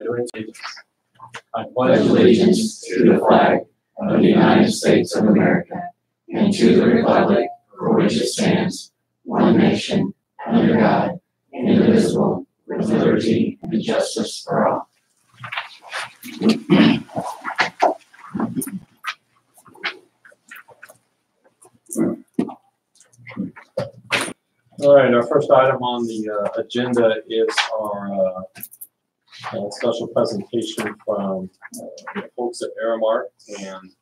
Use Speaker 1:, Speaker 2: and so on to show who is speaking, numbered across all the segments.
Speaker 1: I pledge allegiance to the flag of the United States of America and to the republic for which it stands, one nation, under God, indivisible, with liberty and justice for all.
Speaker 2: All right, our first item on the agenda is our special presentation from the folks at Aramark, and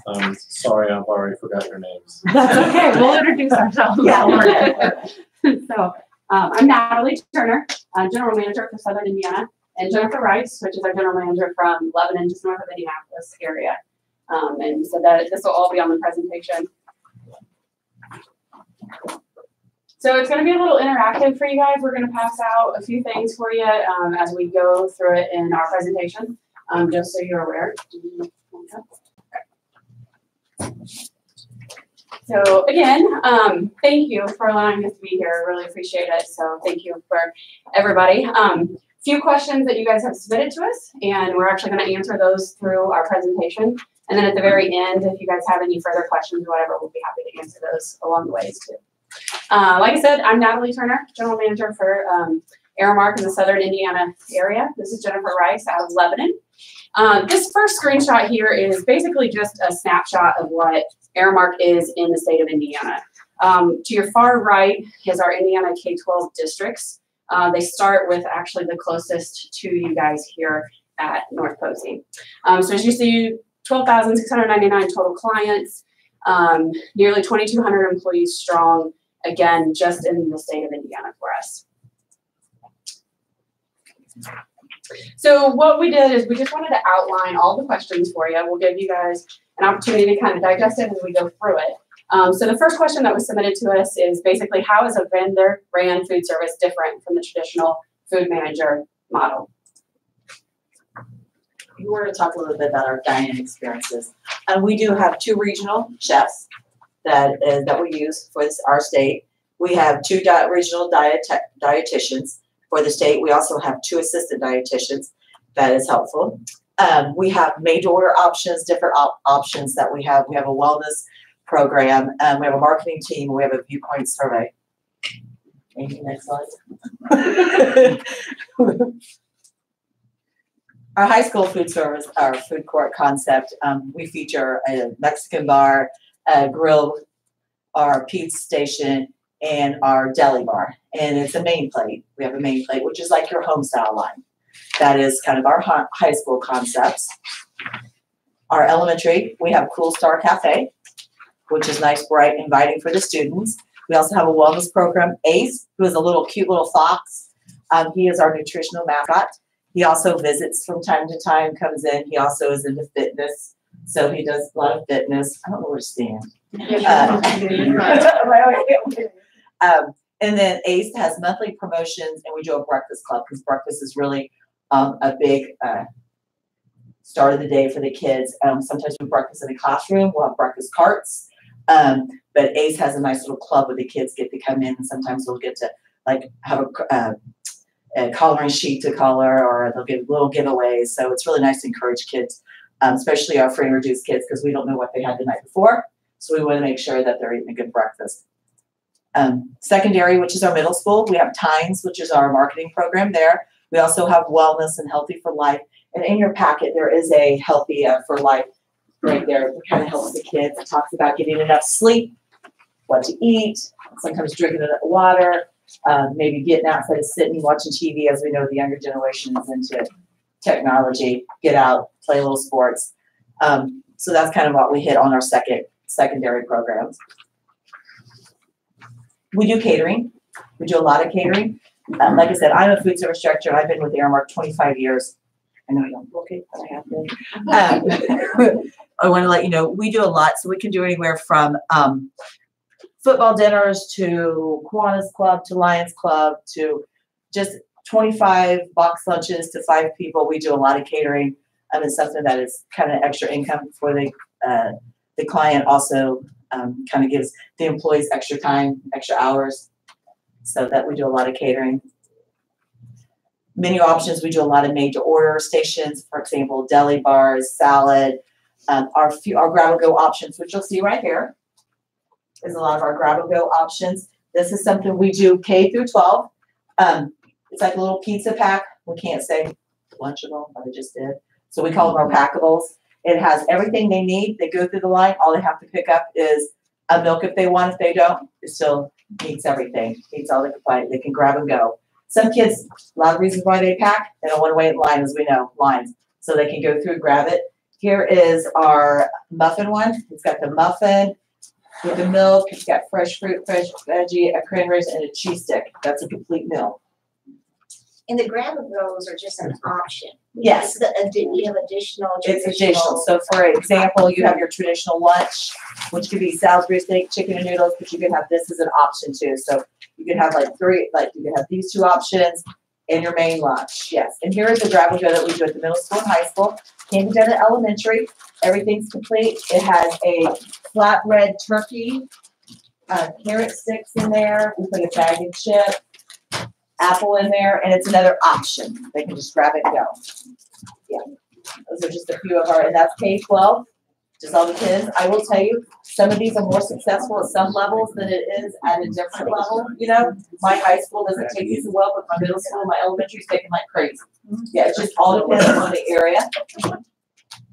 Speaker 2: I'm sorry, I've already forgot your names.
Speaker 3: That's okay, we'll introduce ourselves. Yeah. So, I'm Natalie Turner, General Manager for Southern Indiana, and Jennifer Rice, which is our General Manager from Lebanon, just north of Indianapolis area. And so that this will all be on the presentation. So it's going to be a little interactive for you guys. We're going to pass out a few things for you as we go through it in our presentation, just so you're aware. So again, thank you for allowing us to be here. I really appreciate it. So thank you for everybody. Few questions that you guys have submitted to us, and we're actually going to answer those through our presentation. And then at the very end, if you guys have any further questions or whatever, we'll be happy to answer those along the ways too. Like I said, I'm Natalie Turner, General Manager for Aramark in the Southern Indiana area. This is Jennifer Rice out of Lebanon. This first screenshot here is basically just a snapshot of what Aramark is in the state of Indiana. To your far right is our Indiana K-12 districts. They start with actually the closest to you guys here at North Posey. So as you see, 12,699 total clients, nearly 2,200 employees strong, again, just in the state of Indiana for us. So what we did is we just wanted to outline all the questions for you. We'll give you guys an opportunity to kind of digest it as we go through it. So the first question that was submitted to us is basically, how is a vendor brand food service different from the traditional food manager model?
Speaker 4: We're going to talk a little bit about our dining experiences. We do have 2 regional chefs that we use for our state. We have 2 regional dietitians for the state. We also have 2 assistant dietitians. That is helpful. We have made-to-order options, different options that we have. We have a wellness program. We have a marketing team. We have a viewpoint survey. Maybe next slide. Our high school food service, our food court concept, we feature a Mexican bar, a grill, our pizza station, and our deli bar. And it's a main plate. We have a main plate, which is like your home style line. That is kind of our high school concepts. Our elementary, we have Cool Star Cafe, which is nice, bright, inviting for the students. We also have a wellness program, Ace, who is a cute little fox. He is our nutritional mascot. He also visits from time to time, comes in. He also is into fitness, so he does a lot of fitness. I don't know where to stand. And then Ace has monthly promotions, and we do a breakfast club because breakfast is really a big start of the day for the kids. Sometimes we breakfast in the classroom. We'll have breakfast carts, but Ace has a nice little club where the kids get to come in, and sometimes we'll get to have a coloring sheet to color, or they'll give little giveaways. So it's really nice to encourage kids, especially our free and reduced kids, because we don't know what they had the night before. So we want to make sure that they're eating a good breakfast. Secondary, which is our middle school, we have Times, which is our marketing program there. We also have Wellness and Healthy for Life. And in your packet, there is a Healthy for Life right there. It kind of helps the kids. It talks about getting enough sleep, what to eat, sometimes drinking enough water, maybe getting out instead of sitting watching TV. As we know, the younger generation is into technology. Get out, play little sports. So that's kind of what we hit on our secondary programs. We do catering. We do a lot of catering. Like I said, I'm a food service director. I've been with Aramark 25 years. I know I don't look it, but I have been. I want to let you know, we do a lot. So we can do anywhere from football dinners to Kiwanis Club to Lions Club to just 25 box lunches to 5 people. We do a lot of catering. It's something that is kind of extra income for the client. Also kind of gives the employees extra time, extra hours, so that we do a lot of catering. Menu options, we do a lot of made to order stations, for example, deli bars, salad. Our grab and go options, which you'll see right here, is a lot of our grab and go options. This is something we do K through 12. It's like a little pizza pack. We can't say Lunchable, but I just did. So we call them our packables. It has everything they need. They go through the line. All they have to pick up is a milk if they want. If they don't, it still meets everything. Meets all the compliance. They can grab and go. Some kids, a lot of reasons why they pack, they don't want to wait in line, as we know, lines. So they can go through and grab it. Here is our muffin one. It's got the muffin with the milk. It's got fresh fruit, fresh veggie, a cranberries, and a cheese stick. That's a complete meal.
Speaker 5: And the grab and goes are just an option.
Speaker 4: Yes.
Speaker 5: You have additional.
Speaker 4: It's additional. So for example, you have your traditional lunch, which could be Salisbury steak, chicken and noodles, but you can have this as an option too. So you can have like you can have these two options in your main lunch. Yes. And here is the grab and go that we do at the middle school and high school. Can be done at elementary. Everything's complete. It has a flatbread turkey, carrot sticks in there. We put a bag of chips, apple in there, and it's another option. They can just grab it and go. Yeah. Those are just a few of our, and that's K-12, just all the kids. I will tell you, some of these are more successful at some levels than it is at a different level. You know, my high school doesn't take these well, but my middle school, my elementary is taking like crazy. Yeah, it just all depends on the area.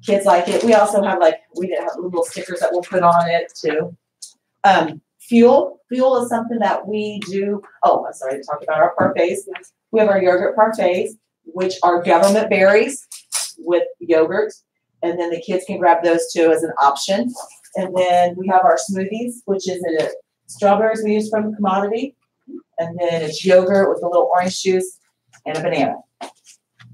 Speaker 4: Kids like it. We also have we have little stickers that we'll put on it too. Fuel is something that we do. Oh, I'm sorry to talk about our parfaits. We have our yogurt parfaits, which are government berries with yogurt. And then the kids can grab those too as an option. And then we have our smoothies, which is strawberries we use from commodity. And then it's yogurt with a little orange juice and a banana.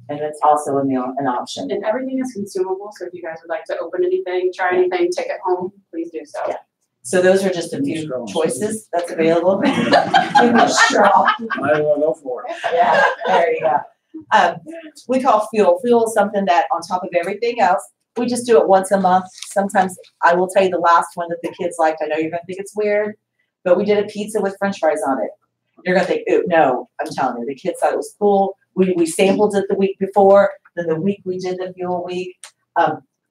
Speaker 4: And it's also a meal, an option.
Speaker 3: And everything is consumable, so if you guys would like to open anything, try anything, take it home, please do so.
Speaker 4: Yeah. So those are just a few choices that's available. Give me a straw.
Speaker 1: I will go for it.
Speaker 4: Yeah, there you go. We call fuel. Fuel is something that on top of everything else, we just do it once a month. Sometimes I will tell you the last one that the kids liked. I know you're going to think it's weird, but we did a pizza with French fries on it. You're going to think, ooh, no, I'm telling you, the kids thought it was cool. We sampled it the week before. Then the week we did the fuel week,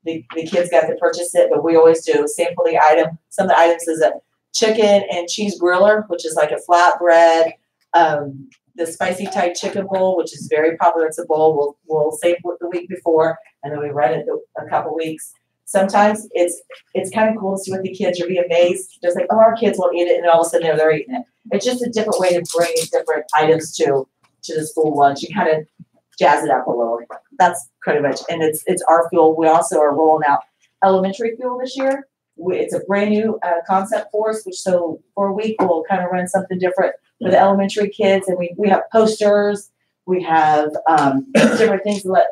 Speaker 4: the kids got to purchase it, but we always do sample the item. Some of the items is a chicken and cheese griller, which is like a flatbread. The spicy Thai chicken bowl, which is very popular. It's a bowl. We'll sample it the week before, and then we run it a couple weeks. Sometimes it's kind of cool to see what the kids are be amazed. Just like, oh, our kids won't eat it, and all of a sudden they're eating it. It's just a different way to bring different items to the school lunch. You kind of jazz it up a little. That's pretty much, and it's our fuel. We also are rolling out elementary fuel this year. It's a brand new concept for us, so for a week we'll kind of run something different for the elementary kids, and we have posters. We have different things to let,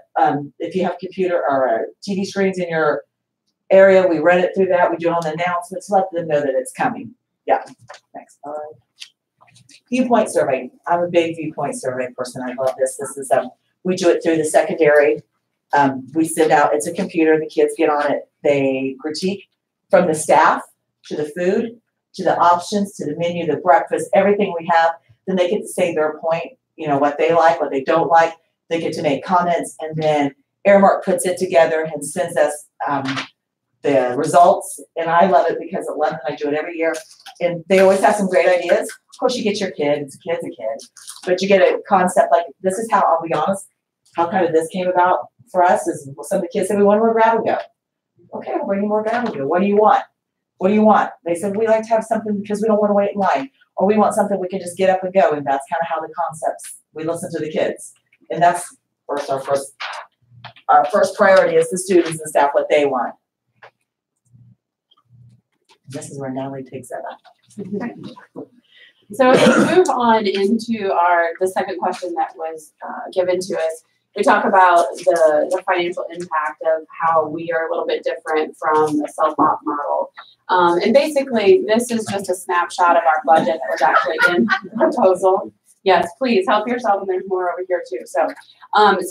Speaker 4: if you have computer or TV screens in your area, we run it through that. We do it on the announcements, let them know that it's coming. Yeah. Next. Viewpoint survey. I'm a big viewpoint survey person. I love this. This is we do it through the secondary. We send out, it's a computer, the kids get on it. They critique from the staff to the food, to the options, to the menu, the breakfast, everything we have. Then they get to say their point, what they like, what they don't like. They get to make comments, and then Aramark puts it together and sends us the results. And I love it because at London, I do it every year. And they always have some great ideas. Of course, you get your kid. It's a kid's a kid. But you get a concept like, this is how, I'll be honest, how kind of this came about for us is some of the kids said, we want more grab and go. Okay, I'll bring you more grab and go. What do you want? What do you want? They said, we like to have something because we don't want to wait in line. Or we want something we can just get up and go. And that's kind of how the concepts, we listen to the kids. And that's our first priority is the students and staff, what they want. This is where Natalie takes that up.
Speaker 3: So as we move on into the second question that was given to us, we talk about the financial impact of how we are a little bit different from the self-op model. And basically, this is just a snapshot of our budget that was actually in the proposal. Yes, please help yourself, and there's more over here too. So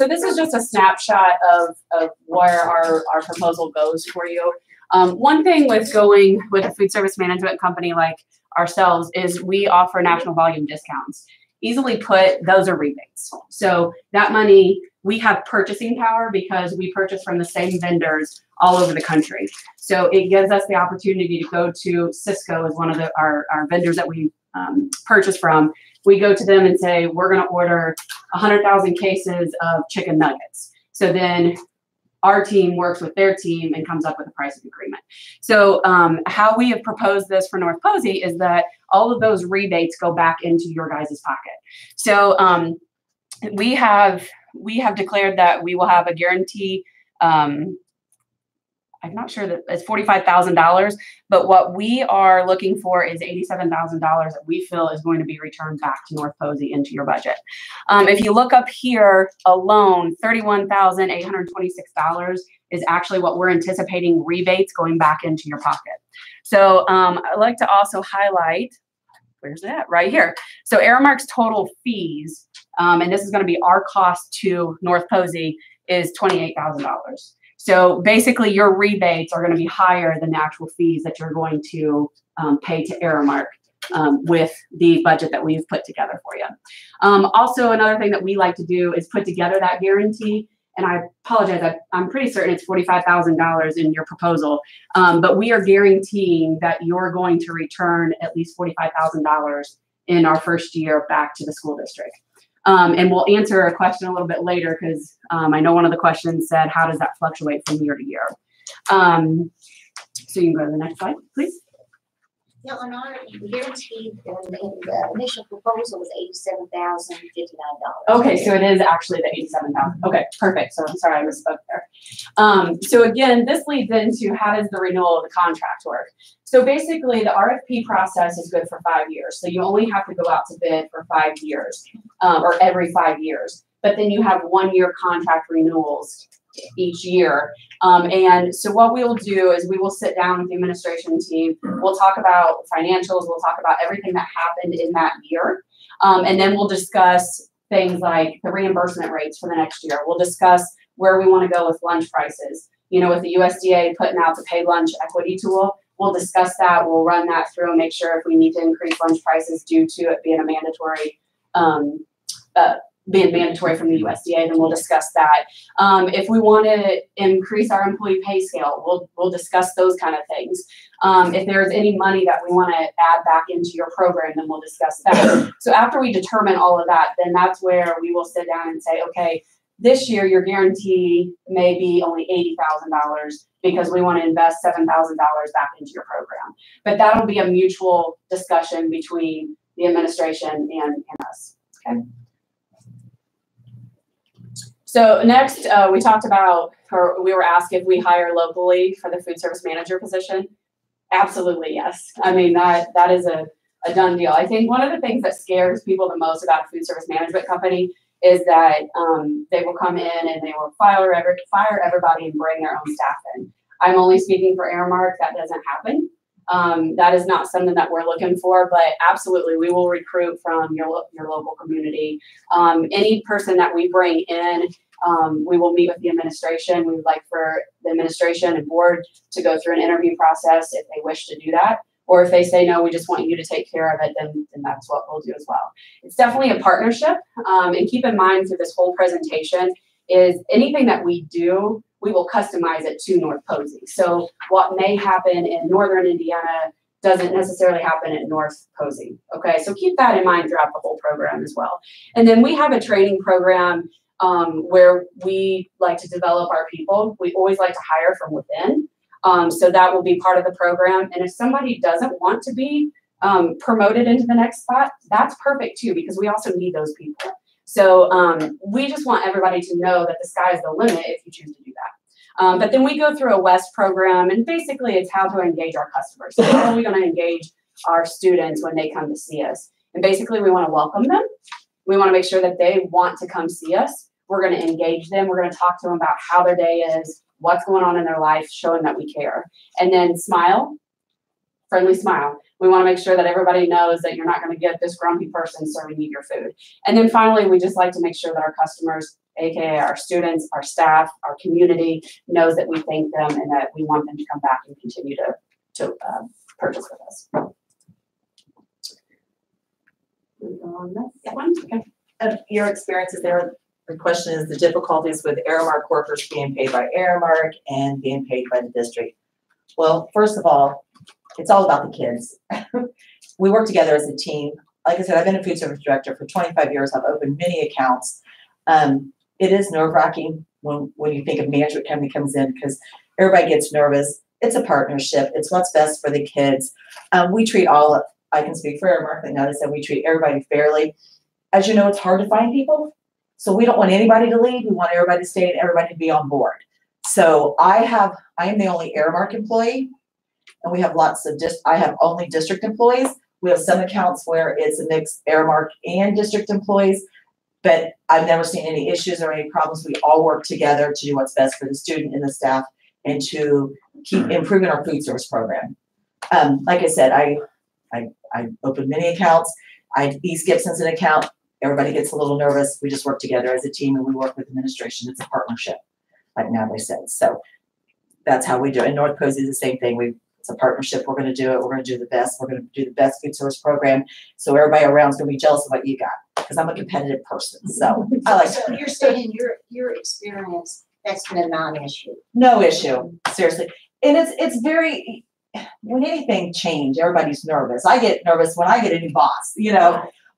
Speaker 3: this is just a snapshot of where our proposal goes for you. One thing with going with a food service management company like ourselves is we offer national volume discounts. easily put, those are rebates. So that money, we have purchasing power because we purchase from the same vendors all over the country. So it gives us the opportunity to go to Cisco as one of our vendors that we purchase from. We go to them and say, we're going to order 100,000 cases of chicken nuggets. So then our team works with their team and comes up with a pricing agreement. So how we have proposed this for North Posey is that all of those rebates go back into your guys' pocket. So we have declared that we will have a guarantee. I'm not sure that it's $45,000, but what we are looking for is $87,000 that we feel is going to be returned back to North Posey into your budget. If you look up here alone, $31,826 is actually what we're anticipating rebates going back into your pocket. So I'd like to also highlight, where's that? Right here. So Aramark's total fees, and this is going to be our cost to North Posey, is $28,000. So basically your rebates are going to be higher than the actual fees that you're going to pay to Aramark with the budget that we've put together for you. Also, another thing that we like to do is put together that guarantee. And I apologize, I'm pretty certain it's $45,000 in your proposal, but we are guaranteeing that you're going to return at least $45,000 in our first year back to the school district. And we'll answer a question a little bit later because I know one of the questions said, how does that fluctuate from year to year? So you can go to the next slide, please.
Speaker 5: Yeah, on our guarantee, the initial proposal was $87,059.
Speaker 3: Okay, so it is actually the $87,000. Okay, perfect. So I'm sorry I misspoke there. So again, this leads into how does the renewal of the contract work? So basically, the RFP process is good for 5 years. So you only have to go out to bid for 5 years, or every 5 years. But then you have 1-year contract renewals each year. And so what we will do is we will sit down with the administration team. We'll talk about financials. We'll talk about everything that happened in that year. And then we'll discuss things like the reimbursement rates for the next year. We'll discuss where we want to go with lunch prices. You know, with the USDA putting out the paid lunch equity tool, we'll discuss that. We'll run that through and make sure if we need to increase lunch prices due to it being a mandatory from the USDA, then we'll discuss that. If we want to increase our employee pay scale, we'll discuss those kind of things. If there's any money that we want to add back into your program, then we'll discuss that. So after we determine all of that, then that's where we will sit down and say, okay, this year your guarantee may be only $80,000 because we want to invest $7,000 back into your program. But that'll be a mutual discussion between the administration and us. Okay. So next, we talked about, or we were asked if we hire locally for the food service manager position. Absolutely, yes. I mean, that is a done deal. I think one of the things that scares people the most about a food service management company is that they will come in and they will fire everybody and bring their own staff in. I'm only speaking for Aramark. That doesn't happen. That is not something that we're looking for, but absolutely, we will recruit from your local community. Any person that we bring in, we will meet with the administration. We would like for the administration and board to go through an interview process if they wish to do that. Or if they say, no, we just want you to take care of it, then that's what we'll do as well. It's definitely a partnership. And keep in mind through this whole presentation is anything that we do, we will customize it to North Posey. So what may happen in Northern Indiana doesn't necessarily happen at North Posey. Okay, so keep that in mind throughout the whole program as well. And then we have a training program where we like to develop our people. We always like to hire from within. So that will be part of the program. And if somebody doesn't want to be promoted into the next spot, that's perfect too, because we also need those people. So we just want everybody to know that the sky is the limit if you choose to do that. But then we go through a WEST program, and basically it's how to engage our customers. So how are we going to engage our students when they come to see us? And basically we want to welcome them. We want to make sure that they want to come see us. We're going to engage them. We're going to talk to them about how their day is, what's going on in their life, showing that we care. And then smile, friendly smile. We want to make sure that everybody knows that you're not going to get this grumpy person serving you your food. And then finally, we just like to make sure that our customers, AKA our students, our staff, our community, knows that we thank them and that we want them to come back and continue to purchase with us. we go on this one? Okay.
Speaker 4: Your experiences there, the question is the difficulties with Aramark workers being paid by Aramark and being paid by the district. Well, first of all, it's all about the kids. We work together as a team. Like I said, I've been a food service director for 25 years. I've opened many accounts. It is nerve-wracking when you think a management company comes in because everybody gets nervous. It's a partnership. It's what's best for the kids. We treat all, I can speak for Aramark, but now they said we treat everybody fairly. As you know, it's hard to find people. So we don't want anybody to leave. We want everybody to stay and everybody to be on board. So I am the only Aramark employee, and we have I have only district employees. We have some accounts where it's a mix Aramark and district employees, but I've never seen any issues or any problems. We all work together to do what's best for the student and the staff and to keep improving our food service program. Like I said, I opened many accounts. East Gibson's an account. Everybody gets a little nervous. We just work together as a team and we work with administration. It's a partnership, like Natalie said. So that's how we do it. And North Posey is the same thing. It's a partnership. We're going to do it. We're going to do the best. We're going to do the best food service program. So everybody around is going to be jealous of what you got because I'm a competitive person. So I like.
Speaker 5: So you're saying your experience, that's been a non-issue.
Speaker 4: No issue, seriously. And it's very, when anything changes, everybody's nervous. I get nervous when I get a new boss,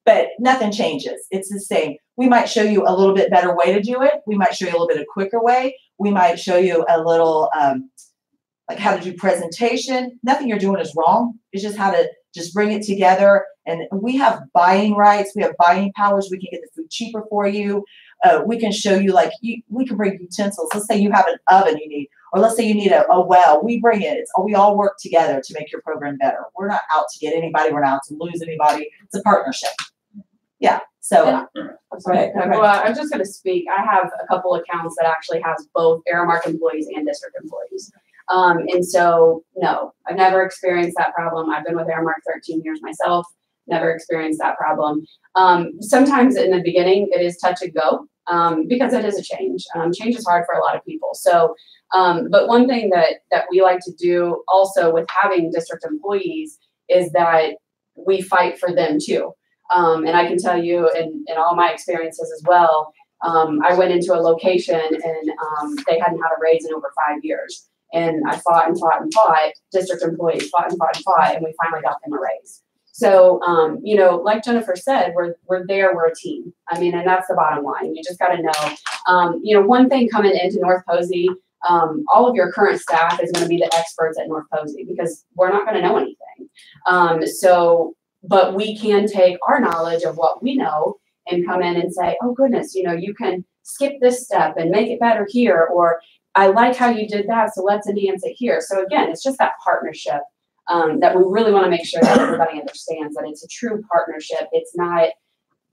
Speaker 4: but nothing changes. It's the same. We might show you a little bit better way to do it. We might show you a little bit of quicker way. We might show you a little, like how to do presentation. Nothing you're doing is wrong. It's just how to just bring it together. And we have buying rights. We have buying powers. We can get the food cheaper for you. We can show you, we can bring utensils. Let's say you have an oven you need, or let's say you need a well. We bring it. We all work together to make your program better. We're not out to get anybody. We're not out to lose anybody. It's a partnership. Yeah. So,
Speaker 3: sorry. Well, I'm just going to speak. I have a couple accounts that actually has both Aramark employees and district employees. And so, no, I've never experienced that problem. I've been with Aramark 13 years myself. Never experienced that problem. Sometimes in the beginning it is touch and go because it is a change. Change is hard for a lot of people. So, but one thing that we like to do also with having district employees is that we fight for them too. And I can tell you in all my experiences as well, I went into a location and they hadn't had a raise in over 5 years. And I fought and fought and fought. District employees fought and fought and fought, and we finally got them a raise. So, like Jennifer said, we're there, we're a team. I mean, and that's the bottom line. You just got to know, one thing coming into North Posey, all of your current staff is going to be the experts at North Posey because we're not going to know anything. But we can take our knowledge of what we know and come in and say, oh goodness, you can skip this step and make it better here, or I like how you did that, so let's enhance it here. So again, it's just that partnership that we really want to make sure that everybody understands that it's a true partnership. It's not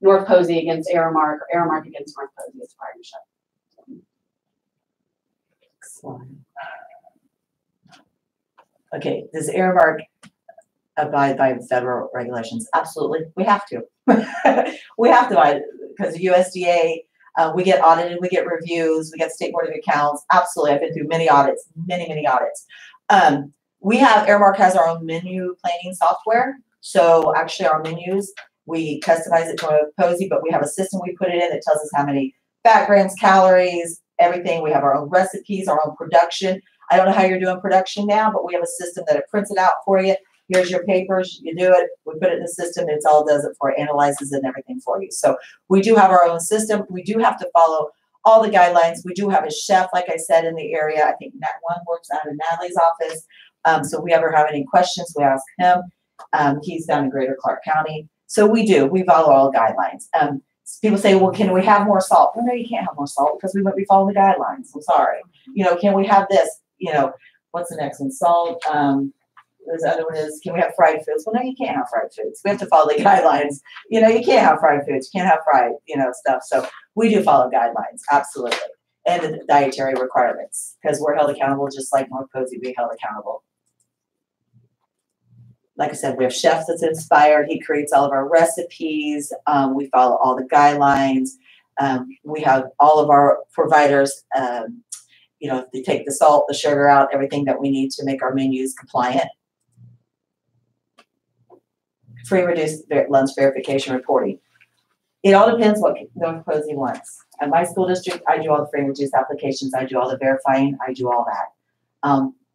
Speaker 3: North Posey against Aramark or Aramark against North Posey. It's a partnership.
Speaker 4: Excellent. Okay, does Aramark abide by federal regulations? Absolutely, we have to. We have to abide because the USDA. We get audited, we get reviews, we get State Board of Accounts. Absolutely, I've been through many audits, many audits. Aramark has our own menu planning software. So actually our menus, we customize it to Posey, but we have a system we put it in that tells us how many fat grams, calories, everything. We have our own recipes, our own production. I don't know how you're doing production now, but we have a system that it prints it out for you. Here's your papers, you do it, we put it in the system, it all does it for you, analyzes it and everything for you. So we do have our own system. We do have to follow all the guidelines. We do have a chef, like I said, in the area. I think that one works out of Natalie's office. So if we ever have any questions, we ask him. He's down in Greater Clark County. So we follow all guidelines. People say, well, can we have more salt? Well, no, you can't have more salt because we won't be following the guidelines. I'm sorry. Can we have this? What's the next one? Salt. The other one is, can we have fried foods? Well, no, you can't have fried foods. We have to follow the guidelines. You can't have fried foods. You can't have fried, stuff. So we do follow guidelines, absolutely. And the dietary requirements, because we're held accountable just like North Posey, we held accountable. Like I said, we have chefs that's inspired. He creates all of our recipes. We follow all the guidelines. We have all of our providers, they take the salt, the sugar out, everything that we need to make our menus compliant. free and reduced lunch verification reporting. It all depends what North Posey wants. At my school district, I do all the free and reduced applications. I do all the verifying. I do all that.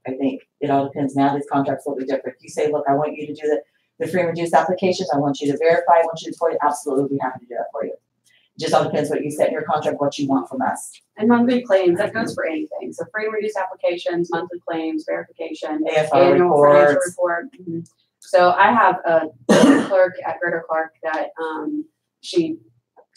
Speaker 4: I think it all depends. Now these contracts will be different. If you say, look, I want you to do the free and reduced applications. I want you to verify. I want you to report it. Absolutely, we'll be happy to do that for you. It just all depends what you set in your contract, what you want from us.
Speaker 3: And monthly claims, that goes for anything. So free and reduced applications, monthly claims, verification,
Speaker 4: AFR
Speaker 3: annual
Speaker 4: reports.
Speaker 3: financial report. So I have a clerk at Greater Clark that she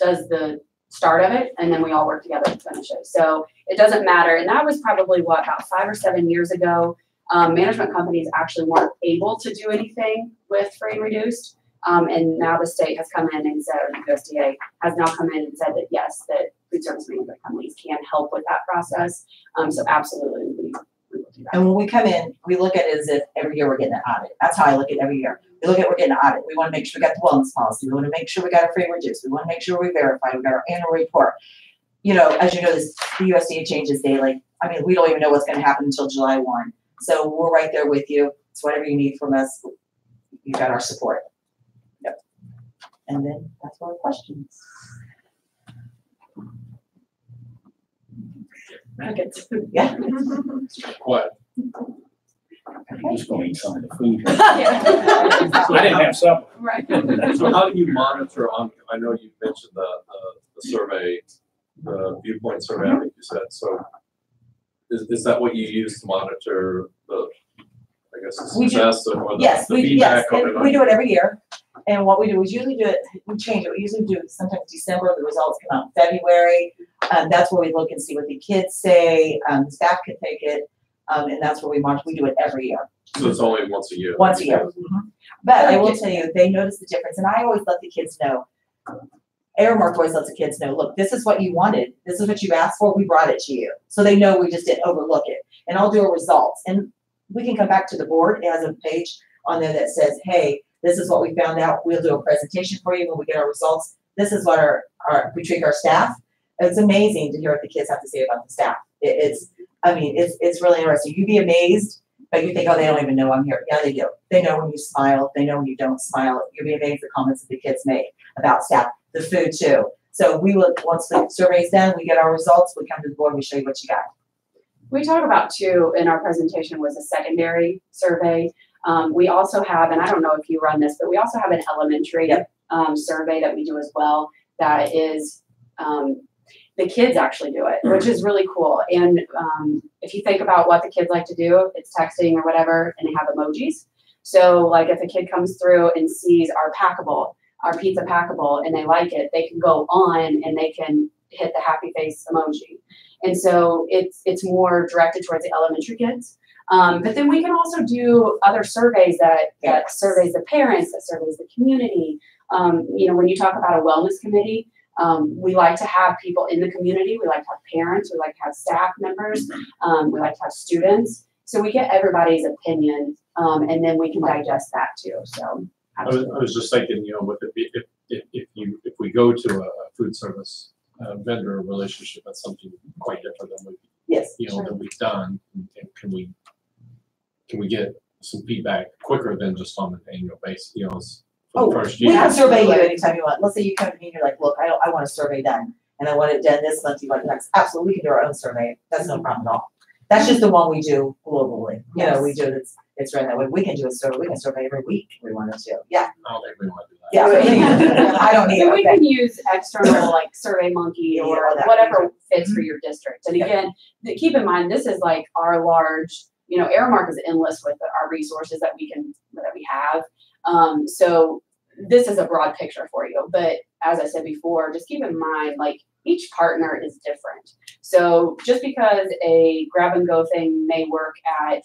Speaker 3: does the start of it, and then we all work together to finish it. So it doesn't matter. And that was probably about 5 or 7 years ago. Management companies actually weren't able to do anything with free and reduced. And now the state has come in and said, or the USDA has now come in and said that yes, that food service management companies can help with that process. So absolutely, we will do that.
Speaker 4: And when we come in, we look at it as if every year we're getting an audit. That's how I look at every year. We look at we're getting an audit. We want to make sure we got the wellness policy. We want to make sure we got a free and reduced. We want to make sure we verify. We got our annual report. You know, as you know, the USDA changes daily. I mean, we don't even know what's going to happen until July 1. So we're right there with you. It's whatever you need from us. You got our support. Yep. And then that's all the questions. Yeah.
Speaker 6: What?
Speaker 1: I'm just going to eat some of the food.
Speaker 3: Yeah.
Speaker 1: I didn't have supper.
Speaker 3: Right.
Speaker 2: So how do you monitor on, I know you mentioned the survey, the viewpoint survey, I think you said, so is that what you use to monitor the, I guess, the
Speaker 4: We do.
Speaker 2: success or the
Speaker 4: Yes,
Speaker 2: the
Speaker 4: we
Speaker 2: feedback of it?
Speaker 4: we do it every year. And what we do is usually do it, we change it. We usually do it sometimes December, the results come out in February. That's where we look and see what the kids say. Staff can take it. And that's where we monitor. We do it every year.
Speaker 2: So it's only once a year?
Speaker 4: Once a year. But I will tell you, they notice the difference. And I always let the kids know. Aramark always lets the kids know, look, this is what you wanted. This is what you asked for. We brought it to you. So they know we just didn't overlook it. And I'll do a results. And we can come back to the board. It has a page on there that says, hey, this is what we found out. We'll do a presentation for you when we get our results. This is what we treat our staff. It's amazing to hear what the kids have to say about the staff. It's really interesting. You'd be amazed, but you think, oh, they don't even know I'm here. Yeah, they do. They know when you smile. They know when you don't smile. You'll be amazed at the comments that the kids make about staff, the food too. So we look, once the survey's done, we get our results, we come to the board, we show you what you got.
Speaker 3: We talk about too in our presentation was a secondary survey. We also have, and I don't know if you run this, but we also have an elementary survey that we do as well. That is, the kids actually do it, which is really cool. And if you think about what the kids like to do, it's texting or whatever, and they have emojis. So like if a kid comes through and sees our packable, our pizza packable, and they like it, they can go on and they can hit the happy face emoji. And so it's more directed towards the elementary kids. But then we can also do other surveys that surveys the parents, that surveys the community. When you talk about a wellness committee, we like to have people in the community. We like to have parents. We like to have staff members. We like to have students. So we get everybody's opinion, and then we can digest that too. So
Speaker 2: I was just thinking, with if we go to a food service vendor relationship, that's something quite different than that we've done. And can we get some feedback quicker than just on an annual basis? For the first year.
Speaker 4: We can survey you anytime you want. Let's say you come to me and you're like, look, I want a survey done, and I want it done this month. You want it next? Absolutely, we can do our own survey. That's no problem at all. That's just the one we do globally. We do it's run that way. We can do a survey. We can survey every week if we wanted to. Yeah.
Speaker 2: I don't think we want to do that.
Speaker 4: Yeah. I don't need it.
Speaker 3: So we can use external like SurveyMonkey or whatever fits for your district. And again, keep in mind, this is like our large, Aramark is endless with our resources that we have. So this is a broad picture for you. But as I said before, just keep in mind, like each partner is different. So just because a grab and go thing may work at,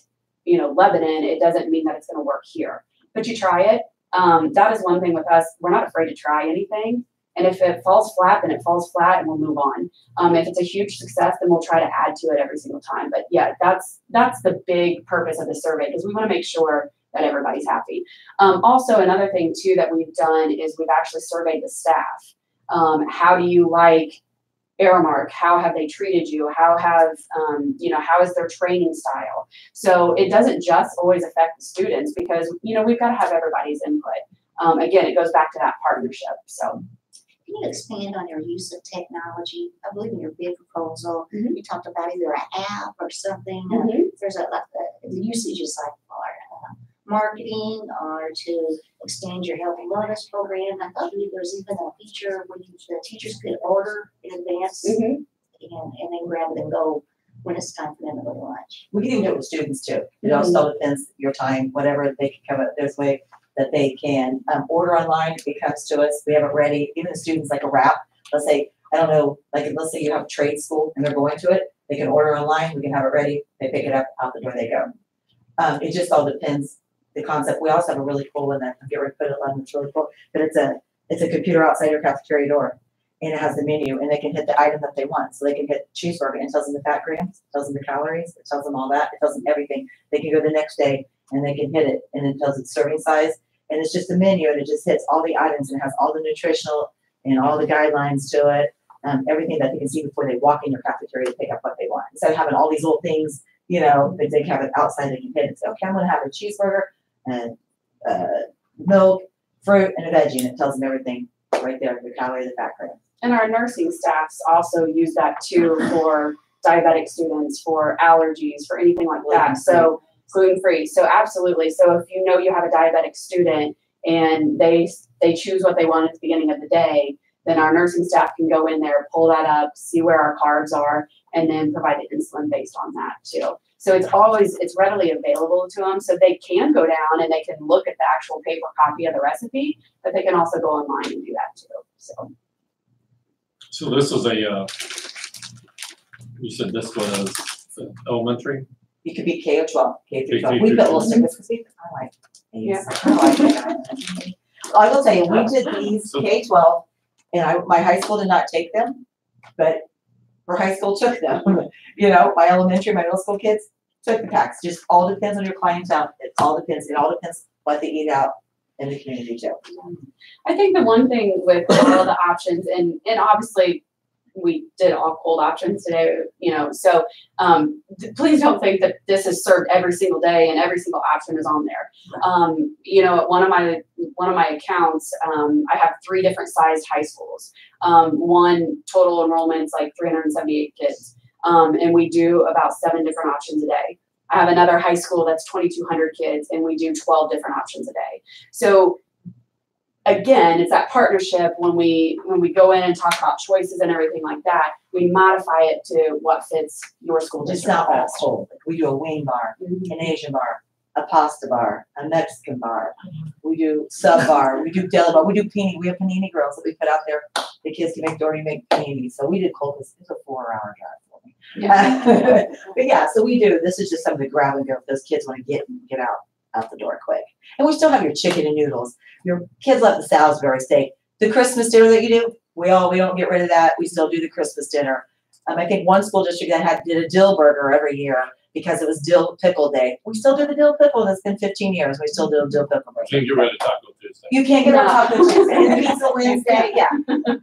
Speaker 3: Lebanon, it doesn't mean that it's going to work here. But you try it. That is one thing with us. We're not afraid to try anything. And if it falls flat, then it falls flat and we'll move on. If it's a huge success, then we'll try to add to it every single time. But yeah, that's the big purpose of the survey, because we want to make sure that everybody's happy. Also, another thing too that we've done is we've actually surveyed the staff. How do you like Aramark? How have they treated you? How is their training style? So it doesn't just always affect the students, because, we've got to have everybody's input. again, it goes back to that partnership. So.
Speaker 5: Can you expand on your use of technology? I believe in your bid proposal,
Speaker 3: Mhm.
Speaker 5: you talked about either an app or something. There's the usage is like for marketing or to expand your health and wellness program. I thought there's even a feature where the teachers could order in advance and then grab it and go when it's time for them to go to lunch.
Speaker 4: We can even do it with students too. It also depends your time, whatever they can come up. There's a way that they can order online if it comes to us. We have it ready. Even the students like a wrap. Let's say, I don't know, like let's say you have a trade school and they're going to it. They can order online. We can have it ready. They pick it up, out the door they go. It just all depends the concept. We also have a really cool one that I'm getting ready to put it on. It's really cool. But it's a computer outside your cafeteria door. And it has the menu, and they can hit the item that they want. So they can hit cheeseburger, and it tells them the fat grams, it tells them the calories, it tells them all that, it tells them everything. They can go the next day, and they can hit it, and it tells it serving size. And it's just a menu, and it just hits all the items, and it has all the nutritional and all the guidelines to it, everything that they can see before they walk in your cafeteria to pick up what they want. Instead of having all these little things, you know, that they can have it outside, they can hit it. So, okay, I'm going to have a cheeseburger, and milk, fruit, and a veggie, and it tells them everything right there, the calorie, the fat grams.
Speaker 3: And our nursing staffs also use that too for diabetic students, for allergies, for anything like that. So gluten-free. So absolutely. So if you know you have a diabetic student and they choose what they want at the beginning of the day, then our nursing staff can go in there, pull that up, see where our carbs are, and then provide the insulin based on that too. So it's readily available to them. So they can go down and they can look at the actual paper copy of the recipe, but they can also go online and do that too.
Speaker 2: So this is you said this was elementary?
Speaker 4: It could be K or 12, K through 12.
Speaker 2: K
Speaker 4: We
Speaker 2: through
Speaker 4: put little
Speaker 2: 12.
Speaker 4: stickers because I like these.
Speaker 3: Yeah.
Speaker 4: I like that. I will tell you, we did these K-12, and my high school did not take them, but her high school took them. You know, my elementary, my middle school kids took the packs. Just all depends on your clientele. It all depends what they eat out in the community too.
Speaker 3: I think the one thing with all the options, and obviously we did all cold options today, you know, so please don't think that this is served every single day and every single option is on there. You know, at one of my accounts, I have 3 different sized high schools. One total enrollment's like 378 kids, and we do about 7 different options a day. I have another high school that's 2,200 kids, and we do 12 different options a day. So again, it's that partnership when we go in and talk about choices and everything like that, we modify it to what fits your school
Speaker 4: It's
Speaker 3: district
Speaker 4: not all
Speaker 3: best.
Speaker 4: cold. Like we do a wing bar, an Asian bar, a pasta bar, a Mexican bar. We do sub bar. We do deli bar. We do panini. We have panini girls that we put out there. The kids can make panini. So we did cold because it's a 4-hour drive for me.
Speaker 3: Yeah.
Speaker 4: But yeah, so we do. This is just some of the grab and go if those kids want to get out the door quick. And we still have your chicken and noodles. Your kids love the Salisbury steak. The Christmas dinner that you do, we don't get rid of that. We still do the Christmas dinner. I think one school district that did a dill burger every year because it was dill pickle day. We still do the dill pickle. That's been 15 years. We still do a dill pickle burger.
Speaker 2: Can't get rid of Taco Tuesday.
Speaker 4: You can't get rid of
Speaker 3: No.
Speaker 4: Taco Tuesday and Pizza Wednesday. Yeah,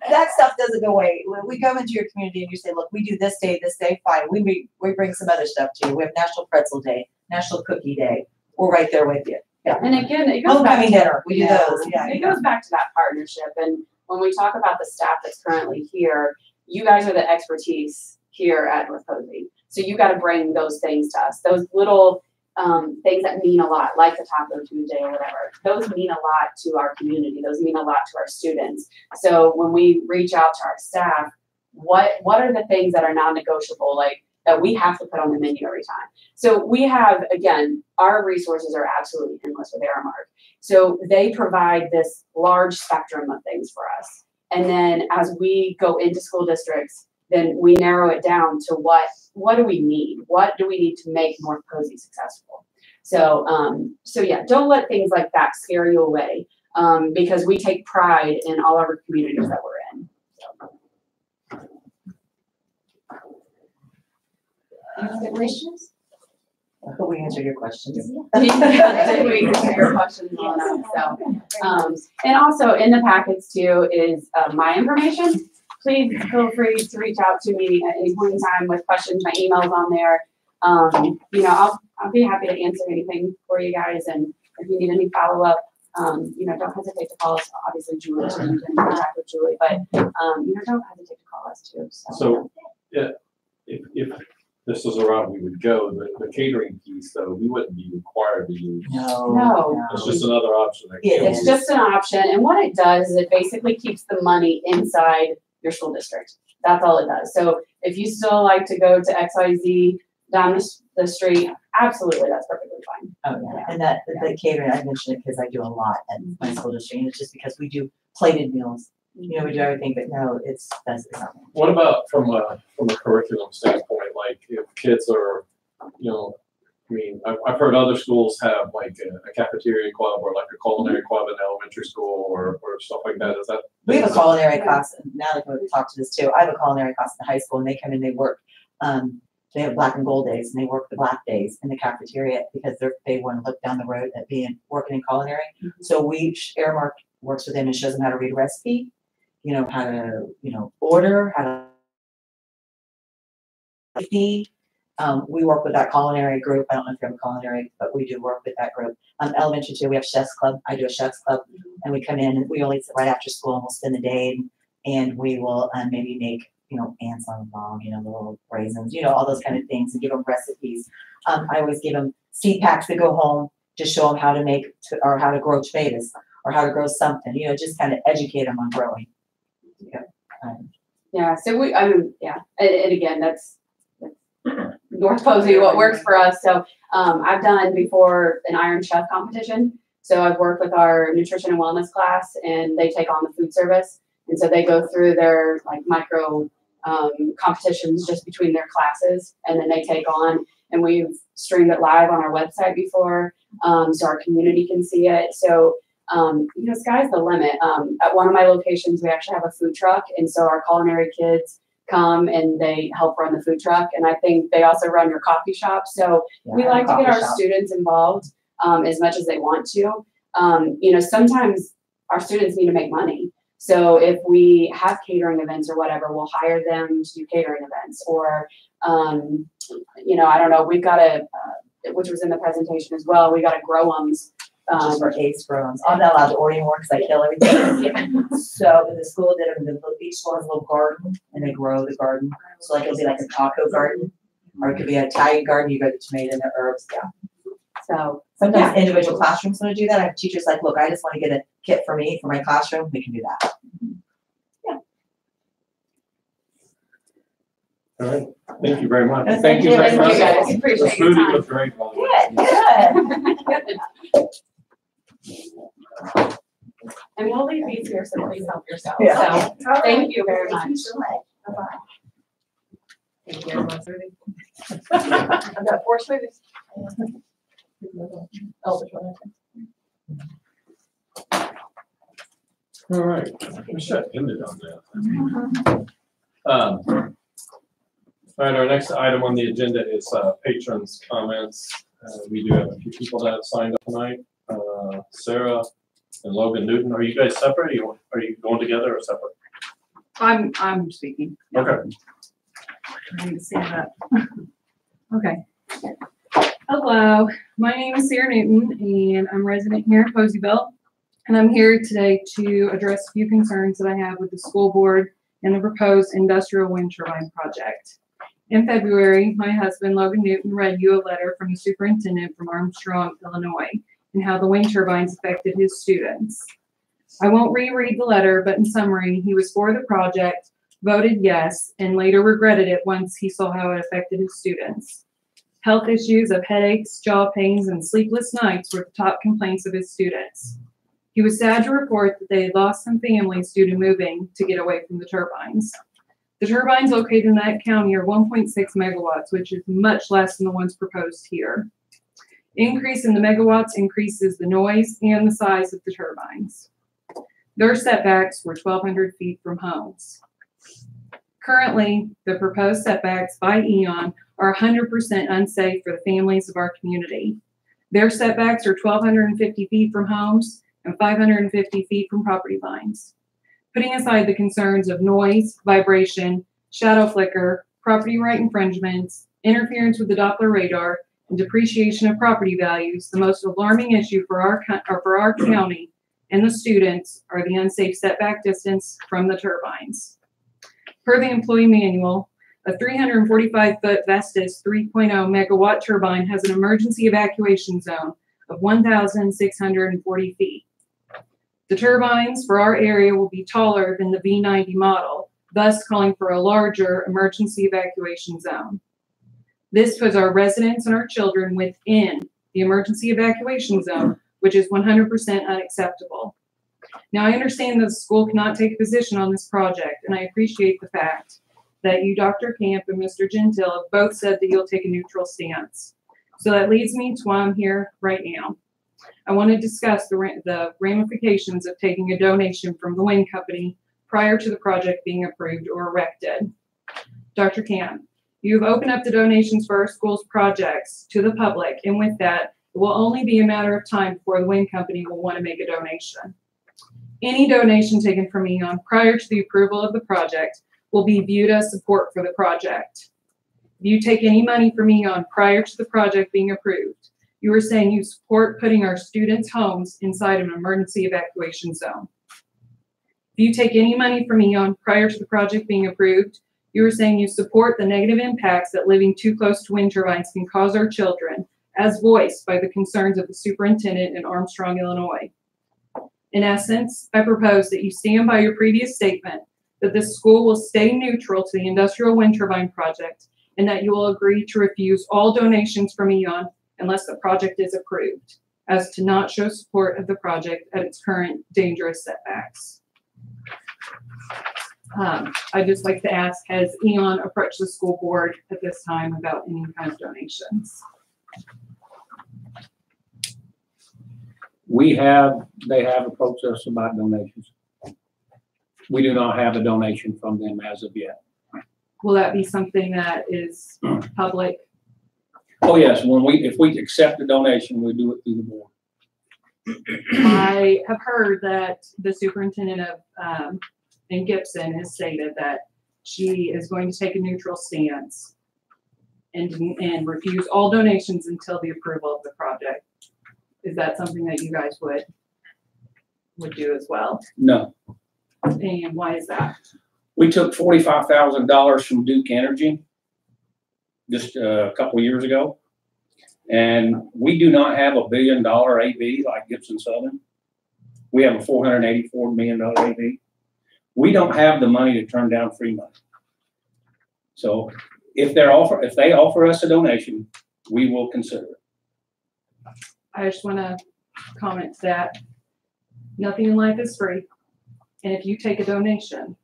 Speaker 4: that stuff doesn't go away. When we go into your community and you say, look, we do this day, fine. We bring some other stuff too. We have National Pretzel Day, National Cookie Day. We're right there with you. Yeah.
Speaker 3: And again, it goes back
Speaker 4: Homecoming
Speaker 3: to,
Speaker 4: dinner. We do those. Yeah.
Speaker 3: it goes back to that partnership. And when we talk about the staff that's currently here, you guys are the expertise here at North Posey. So you got to bring those things to us. Those little things that mean a lot, like the Taco Tuesday or whatever. Those mean a lot to our community. Those mean a lot to our students. So when we reach out to our staff, what are the things that are non-negotiable, like that we have to put on the menu every time? So we have, again, our resources are absolutely endless with Aramark. So they provide this large spectrum of things for us. And then as we go into school districts, then we narrow it down to what do we need? What do we need to make North Posey successful? So, yeah, don't let things like that scare you away, because we take pride in all our communities that we're in.
Speaker 5: Any other questions?
Speaker 4: I hope we answered your questions.
Speaker 3: Yeah, we answer your questions on that. So, and also in the packets too is my information. Please feel free to reach out to me at any point in time with questions. My email's on there. You know, I'll be happy to answer anything for you guys, and if you need any follow up, don't hesitate to call us. Obviously, Julie, so you can contact with Julie, but, don't hesitate to call us too,
Speaker 2: So, yeah, if this was around, we would go, the catering piece, though, we wouldn't be required to use.
Speaker 3: No.
Speaker 2: It's just another option.
Speaker 3: It's just an option, and what it does is it basically keeps the money inside your school district. That's all it does. So if you still like to go to XYZ down the street, absolutely, that's perfectly fine.
Speaker 4: Oh, yeah, and that, the catering, I mentioned it because I do a lot at my school district, and it's just because we do plated meals. We do everything, but no, that's not.
Speaker 2: What about from a curriculum standpoint, like if kids are, I've heard other schools have like a cafeteria club or like a culinary club in elementary school or stuff like that. Is that?
Speaker 4: We have a culinary class, and now that we've talked to this too, I have a culinary class in high school, and they come in, they work, they have black and gold days, and they work the black days in the cafeteria because they want to look down the road at working in culinary. So Aramark works with them and shows them how to read a recipe, how to, order, how to we work with that culinary group. I don't know if you have a culinary, but we do work with that group. Elementary too, we have chef's club. I do a chef's club, and we come in and we only sit right after school, and we'll spend the day, and we will maybe make, ants on the ball, little raisins, all those kind of things, and give them recipes. I always give them seed packs that go home, just show them how to make or how to grow tomatoes or how to grow something, just kind of educate them on growing.
Speaker 3: So and again, that's North Posey, what works for us. So I've done before an Iron Chef competition. So I've worked with our nutrition and wellness class, and they take on the food service. And so they go through their like micro competitions just between their classes, and then they take on, and we've streamed it live on our website before, so our community can see it. So sky's the limit. At one of my locations, we actually have a food truck, and so our culinary kids come and they help run the food truck, and I think they also run your coffee shop. So we like to get our students involved as much as they want to. Sometimes our students need to make money. So if we have catering events or whatever, we'll hire them to do catering events, or I don't know. We've got which was in the presentation as well. We got a grow-ums.
Speaker 4: Just for ACE programs. I'm not allowed to order anymore because I kill everything. So in the school did it, each school has a little garden, and they grow the garden. So like it'll be like a taco garden, or it could be an Italian garden. You grow the tomato and the herbs. So sometimes individual classrooms want to do that. I have teachers like, look, I just want to get a kit for me for my classroom. We can do that.
Speaker 2: All right. Thank you very much.
Speaker 4: Thank you very much.
Speaker 3: Guys. Appreciate
Speaker 2: The
Speaker 3: your
Speaker 2: food
Speaker 3: time.
Speaker 2: was great.
Speaker 4: Good.
Speaker 3: And we'll leave these here, so please help yourself.
Speaker 4: Yeah.
Speaker 3: So thank you very much.
Speaker 5: Thank you so much.
Speaker 3: Bye-bye.
Speaker 4: Thank you.
Speaker 3: I've got 4 smoothies. Oh, which one?
Speaker 2: All right. We should have ended on that. All right, our next item on the agenda is patrons' comments. We do have a few people that have signed up tonight. Sarah and Logan Newton, are you guys separate? Are you going together or separate?
Speaker 6: I'm speaking.
Speaker 2: Okay.
Speaker 6: I need to stand up. Okay. Hello, my name is Sarah Newton, and I'm a resident here in Poseyville. And I'm here today to address a few concerns that I have with the school board and the proposed industrial wind turbine project. In February, my husband, Logan Newton, read you a letter from the superintendent from Armstrong, Illinois, and how the wind turbines affected his students. I won't reread the letter, but in summary, he was for the project, voted yes, and later regretted it once he saw how it affected his students. Health issues of headaches, jaw pains, and sleepless nights were the top complaints of his students. He was sad to report that they had lost some families due to moving to get away from the turbines. The turbines located in that county are 1.6 megawatts, which is much less than the ones proposed here. Increase in the megawatts increases the noise and the size of the turbines. Their setbacks were 1,200 feet from homes. Currently, the proposed setbacks by E.On are 100% unsafe for the families of our community. Their setbacks are 1,250 feet from homes and 550 feet from property lines. Putting aside the concerns of noise, vibration, shadow flicker, property right infringements, interference with the Doppler radar, and depreciation of property values, the most alarming issue for our county and the students are the unsafe setback distance from the turbines. Per the employee manual, a 345-foot Vestas 3.0 megawatt turbine has an emergency evacuation zone of 1,640 feet. The turbines for our area will be taller than the V90 model, thus calling for a larger emergency evacuation zone. This puts our residents and our children within the emergency evacuation zone, which is 100% unacceptable. Now, I understand that the school cannot take a position on this project, and I appreciate the fact that you, Dr. Camp, and Mr. Gentile have both said that you'll take a neutral stance. So that leads me to why I'm here right now. I want to discuss the ramifications of taking a donation from the wind company prior to the project being approved or erected. Dr. Camp, you've opened up the donations for our school's projects to the public, and with that, it will only be a matter of time before the wind company will want to make a donation. Any donation taken from E.On prior to the approval of the project will be viewed as support for the project. If you take any money from E.On prior to the project being approved, you are saying you support putting our students' homes inside an emergency evacuation zone. If you take any money from E.On prior to the project being approved, you are saying you support the negative impacts that living too close to wind turbines can cause our children, as voiced by the concerns of the superintendent in Armstrong, Illinois. In essence, I propose that you stand by your previous statement that this school will stay neutral to the industrial wind turbine project, and that you will agree to refuse all donations from E.On unless the project is approved, as to not show support of the project at its current dangerous setbacks. I'd just like to ask, has E.On approached the school board at this time about any kind of donations?
Speaker 7: They have approached us about donations. We do not have a donation from them as of yet.
Speaker 6: Will that be something that is public?
Speaker 7: Oh, yes, if we accept the donation, we do it through the board.
Speaker 6: I have heard that the superintendent of in Gibson has stated that she is going to take a neutral stance and refuse all donations until the approval of the project. Is that something that you guys would do as well?
Speaker 7: No.
Speaker 6: And why is that?
Speaker 7: We took $45,000 from Duke Energy just a couple years ago, and we do not have $1 billion AV like Gibson Southern. We have a $484 million AV. We don't have the money to turn down free money. So if they offer us a donation, we will consider it.
Speaker 6: I just want to comment to that nothing in life is free. And if you take a donation,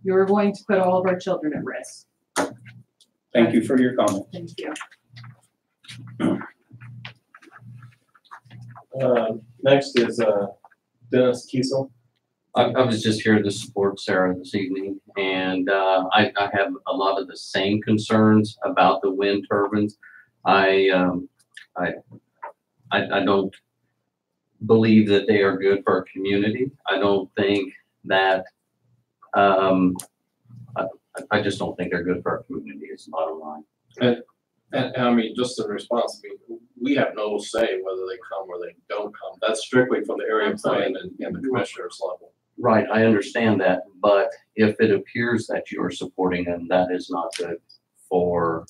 Speaker 6: you're going to put all of our children at risk.
Speaker 7: Thank you for your comment.
Speaker 6: Thank you.
Speaker 2: Next is Dennis Kiesel.
Speaker 1: I was just here to support Sarah this evening, and I have a lot of the same concerns about the wind turbines. I don't believe that they are good for our community. I don't think that I just don't think they're good for our community. Is the bottom line.
Speaker 2: And I mean, just in response, I mean, we have no say whether they come or they don't come. That's strictly from the area plan and the commissioner's level.
Speaker 1: Right, I understand that, but if it appears that you are supporting them, that is not good for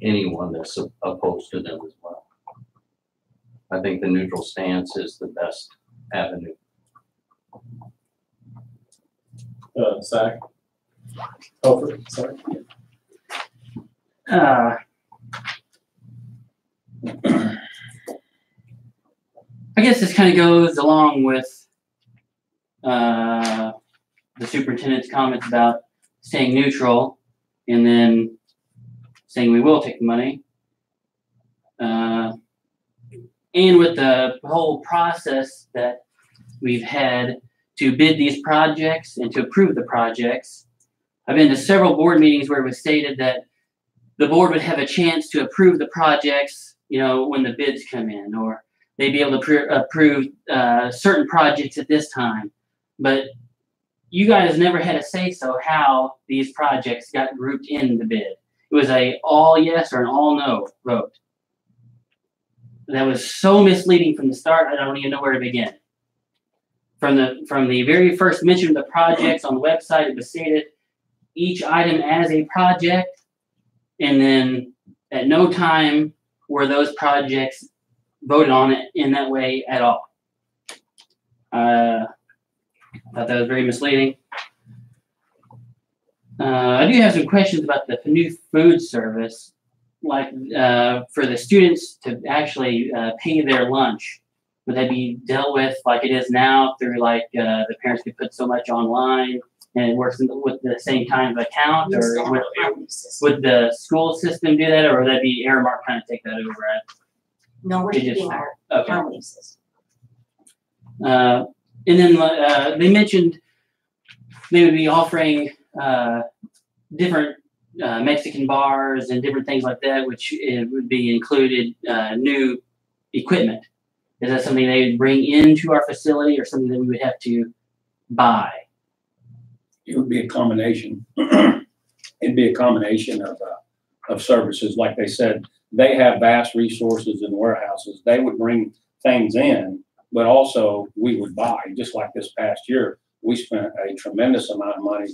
Speaker 1: anyone that's opposed to them as well. I think the neutral stance is the best avenue.
Speaker 2: Zach? Over, sorry.
Speaker 8: I guess this kind of goes along with the superintendent's comments about staying neutral and then saying we will take the money. And with the whole process that we've had to bid these projects and to approve the projects, I've been to several board meetings where it was stated that the board would have a chance to approve the projects, you know, when the bids come in, or they'd be able to approve certain projects at this time. But you guys never had a say-so how these projects got grouped in the bid. It was a all yes or an all no vote. That was so misleading from the start, I don't even know where to begin. from the very first mention of the projects on the website, it was stated each item as a project, and then at no time were those projects voted on it in that way at all. I thought that was very misleading. I do have some questions about the new food service, like for the students to actually pay their lunch. Would that be dealt with like it is now through like the parents could put so much online and it works with the same kind of account, or would the school system do that, or would that be Aramark kind of take that over?
Speaker 5: No, we're keeping our harmony system.
Speaker 8: And then they mentioned they would be offering different Mexican bars and different things like that, which it would be included new equipment. Is that something they would bring into our facility, or something that we would have to buy?
Speaker 7: It would be a combination. It'd be a combination of services. Like they said, they have vast resources in warehouses. They would bring things in, but also we would buy. Just like this past year, we spent a tremendous amount of money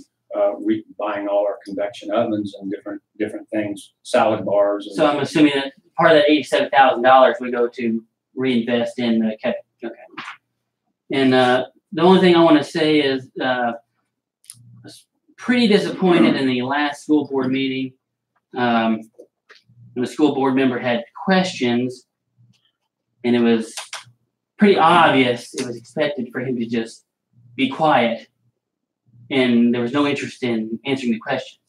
Speaker 7: buying all our convection ovens and different things, salad bars. And
Speaker 8: so I'm assuming that part of that $87,000 would go to reinvest in the okay. And the only thing I want to say is I was pretty disappointed in the last school board meeting. The school board member had questions, and it was pretty obvious it was expected for him to just be quiet, and there was no interest in answering the questions.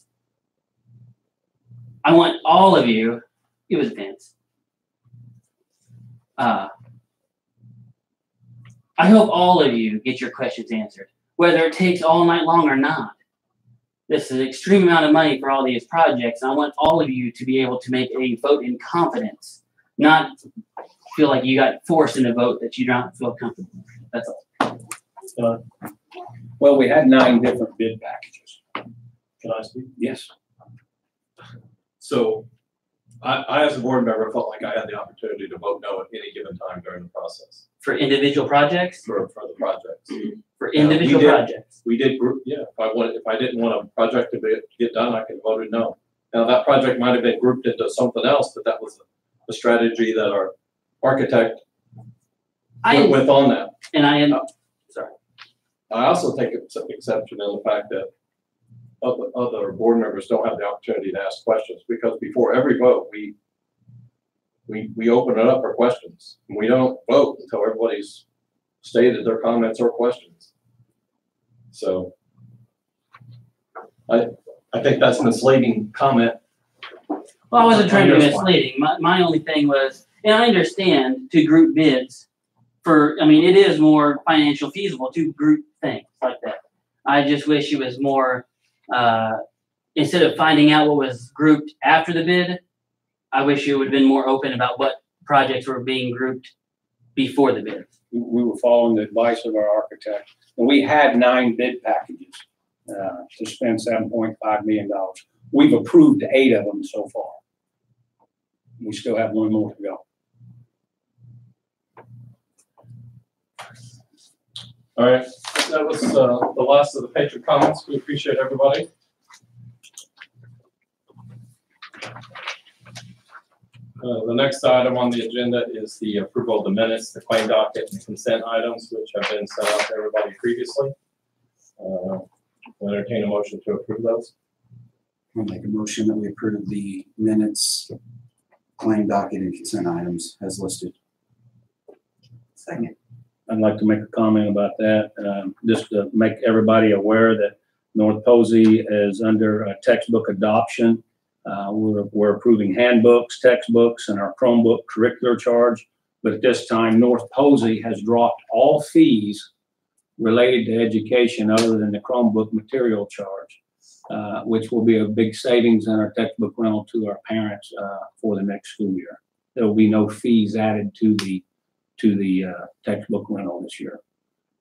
Speaker 8: I want all of you, it was Vince. I hope all of you get your questions answered, whether it takes all night long or not. This is an extreme amount of money for all these projects, and I want all of you to be able to make a vote in confidence, not feel like you got forced in a vote that you don't feel comfortable with. That's all.
Speaker 7: Well, we had 9 different bid packages.
Speaker 2: Can I speak?
Speaker 7: Yes.
Speaker 2: So I, as a board member, felt like I had the opportunity to vote no at any given time during the process
Speaker 8: For individual projects?
Speaker 2: for the projects.
Speaker 8: For individual projects.
Speaker 2: We did group, yeah. If I didn't want a project to get done, I could have voted no. Now that project might have been grouped into something else, but that was a strategy that our architect went with on that.
Speaker 8: And
Speaker 2: I also take exception in the fact that other board members don't have the opportunity to ask questions, because before every vote, we open it up for questions. And we don't vote until everybody's stated their comments or questions. So I think that's a misleading comment.
Speaker 8: well, I wasn't trying to be misleading. My only thing was, and I understand to group bids I mean, it is more financial feasible to group things like that. I just wish it was more, instead of finding out what was grouped after the bid, I wish you would have been more open about what projects were being grouped before the bid.
Speaker 7: We were following the advice of our architect, and we had 9 bid packages to spend $7.5 million. We've approved 8 of them so far. We still have 1 more to go.
Speaker 2: All right, that was the last of the patron comments. We appreciate everybody. The next item on the agenda is the approval of the minutes, the claim docket, and consent items, which have been sent out to everybody previously. We'll entertain a motion to approve those.
Speaker 9: I'll make a motion that we approve the minutes, claim docket, and consent items as listed.
Speaker 4: Second.
Speaker 7: I'd like to make a comment about that, just to make everybody aware that North Posey is under a textbook adoption. We're approving handbooks, textbooks, and our Chromebook curricular charge. But at this time, North Posey has dropped all fees related to education other than the Chromebook material charge, which will be a big savings in our textbook rental to our parents for the next school year. There will be no fees added to the textbook rental this year.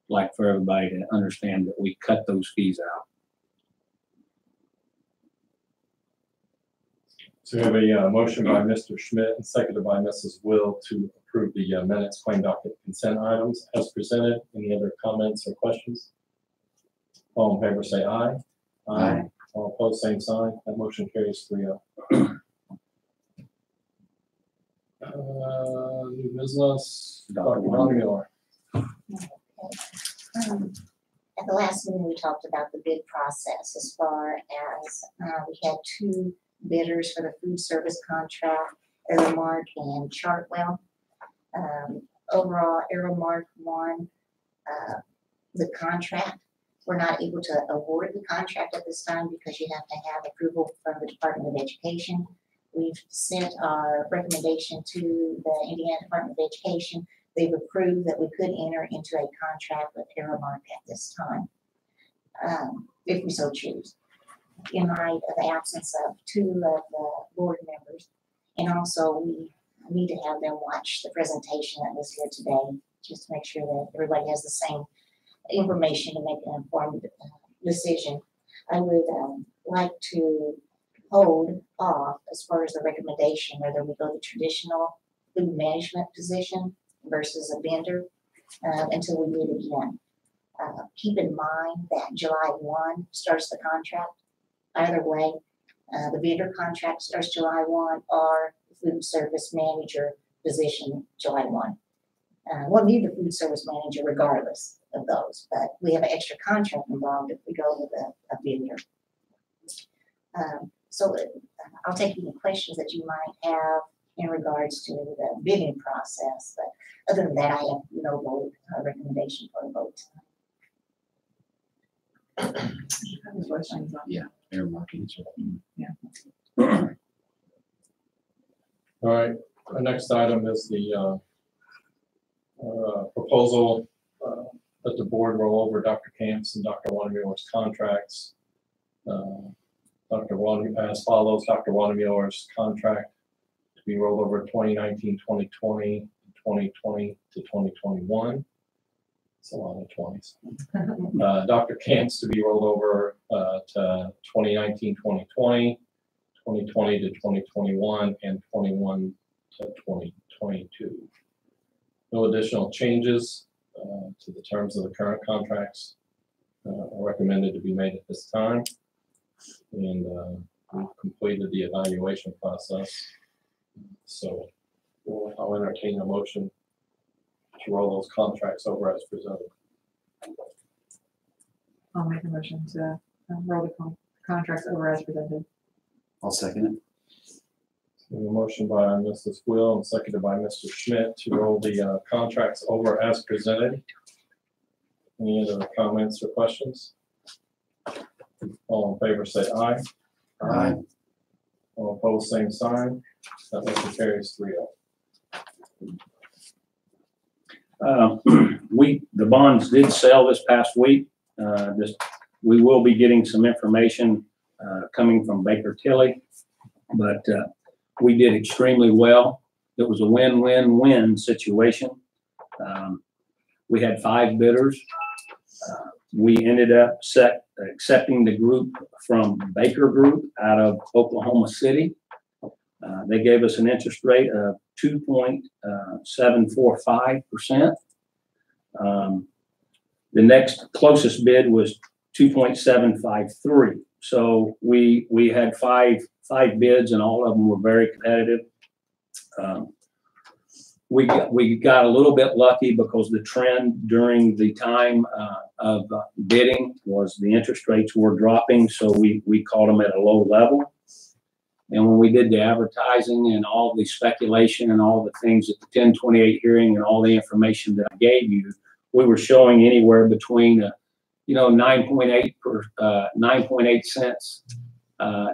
Speaker 7: I'd like for everybody to understand that we cut those fees out.
Speaker 2: So we have a motion by Mr. Schmidt and seconded by Mrs. Will to approve the minutes, claim docket, consent items as presented. Any other comments or questions? All in favor say aye.
Speaker 9: Aye.
Speaker 2: All opposed, same sign. That motion carries 3-0. New business, Dr. Miller.
Speaker 5: At the last meeting, we talked about the bid process as far as, we had 2 bidders for the food service contract, Aramark and Chartwell. Overall, Aramark won, the contract. We're not able to award the contract at this time because you have to have approval from the Department of Education. We've sent our recommendation to the Indiana Department of Education. They've approved that we could enter into a contract with Aramark at this time, if we so choose. In light of the absence of 2 of the board members, and also we need to have them watch the presentation that was here today, just to make sure that everybody has the same information to make an informed decision. I would like to hold off as far as the recommendation, whether we go the traditional food management position versus a vendor until we meet again. Keep in mind that July 1 starts the contract. Either way, the vendor contract starts July 1 or the food service manager position July 1. We'll need the food service manager regardless of those, but we have an extra contract involved if we go with a vendor. So I'll take any questions that you might have in regards to the bidding process, but other than that, I have no vote recommendation for a vote.
Speaker 9: Yeah, air marking.
Speaker 2: All right, our next item is the proposal that the board roll over Dr. Camp's and Dr. Watermueller's contracts. As follows: Dr. Watermueller's contract to be rolled over 2019-2020, 2020 to 2021. It's a lot of 20s. Dr. Camp's to be rolled over to 2019-2020, 2020 to 2021, and 21 to 2022. No additional changes to the terms of the current contracts are recommended to be made at this time. And we've completed the evaluation process. So I'll entertain a motion to roll those contracts over as presented.
Speaker 6: I'll make a motion to roll the contracts over as presented.
Speaker 9: I'll second it.
Speaker 2: A motion by Mrs. Will and seconded by Mr. Schmidt to roll the contracts over as presented. Any other comments or questions? All in favor say aye.
Speaker 9: Aye.
Speaker 2: All opposed, same sign. That motion carries 3-0.
Speaker 10: The bonds did sell this past week. We will be getting some information coming from Baker Tilly, but we did extremely well. It was a win-win-win situation. We had 5 bidders. We ended up accepting the group from Baker Group out of Oklahoma City. They gave us an interest rate of 2.745%. The next closest bid was 2.753. So we had five bids, and all of them were very competitive. We got a little bit lucky because the trend during the time of bidding was the interest rates were dropping, so we caught them at a low level. And when we did the advertising and all the speculation and all the things at the 1028 hearing and all the information that I gave you, we were showing anywhere between 9.8 cents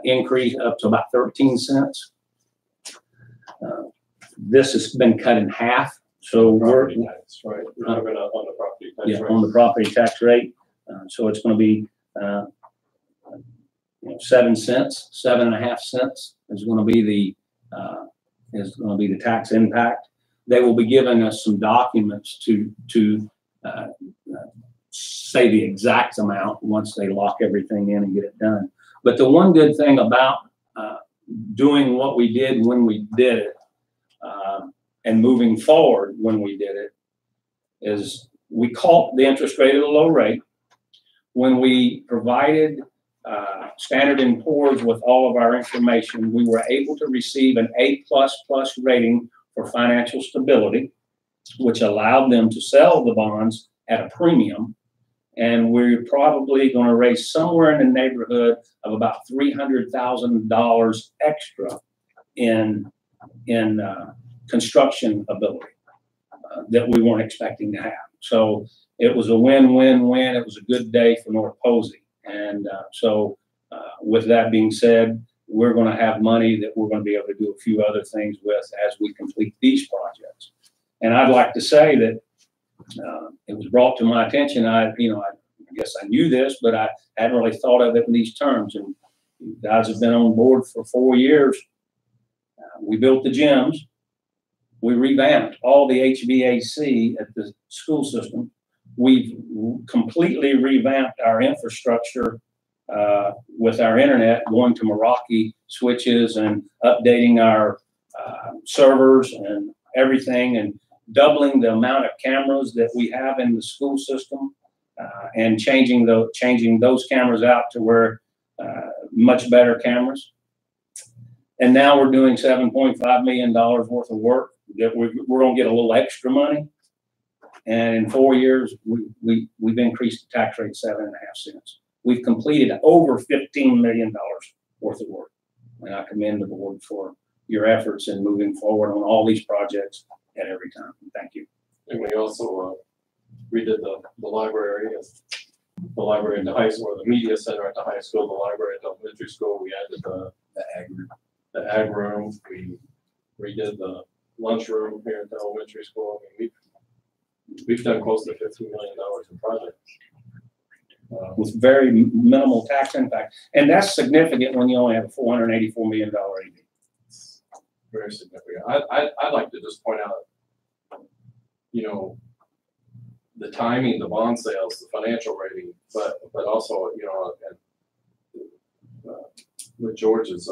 Speaker 10: increase up to about 13 cents. This has been cut in half, so we're
Speaker 2: Property tax, right? We're talking up on the property tax rate.
Speaker 10: on the property tax rate. So it's going to be 7 cents, 7.5 cents is going to be the tax impact. They will be giving us some documents to say the exact amount once they lock everything in and get it done. But the one good thing about doing what we did when we did it, and moving forward when we did it, is we caught the interest rate at a low rate. When we provided Standard & Poor's with all of our information, we were able to receive an A++ rating for financial stability, which allowed them to sell the bonds at a premium. And we're probably going to raise somewhere in the neighborhood of about $300,000 extra in construction ability that we weren't expecting to have. So it was a win-win-win. It was a good day for North Posey. And with that being said, we're going to have money that we're going to be able to do a few other things with as we complete these projects. And I'd like to say that it was brought to my attention. I guess I knew this, but I hadn't really thought of it in these terms. And you guys have been on board for 4 years. We built the gyms. We revamped all the HVAC at the school system. We've completely revamped our infrastructure with our internet, going to Meraki switches and updating our servers and everything, and doubling the amount of cameras that we have in the school system, and changing those cameras out to where much better cameras. And now we're doing $7.5 million worth of work that we're going to get a little extra money. And in 4 years, we've increased the tax rate 7.5 cents. We've completed over $15 million worth of work. And I commend the board for your efforts in moving forward on all these projects at every time. Thank you.
Speaker 2: And we also redid the library, the library in the high school, or the media center at the high school, the library at the elementary school. We added the ag room. We redid the lunchroom here at the elementary school. I mean, we've done close to $15 million in projects.
Speaker 10: With very minimal tax impact. And that's significant when you only have a $484 million EV.
Speaker 2: Very significant. I'd like to just point out, the timing, the bond sales, the financial rating, but also, with George's,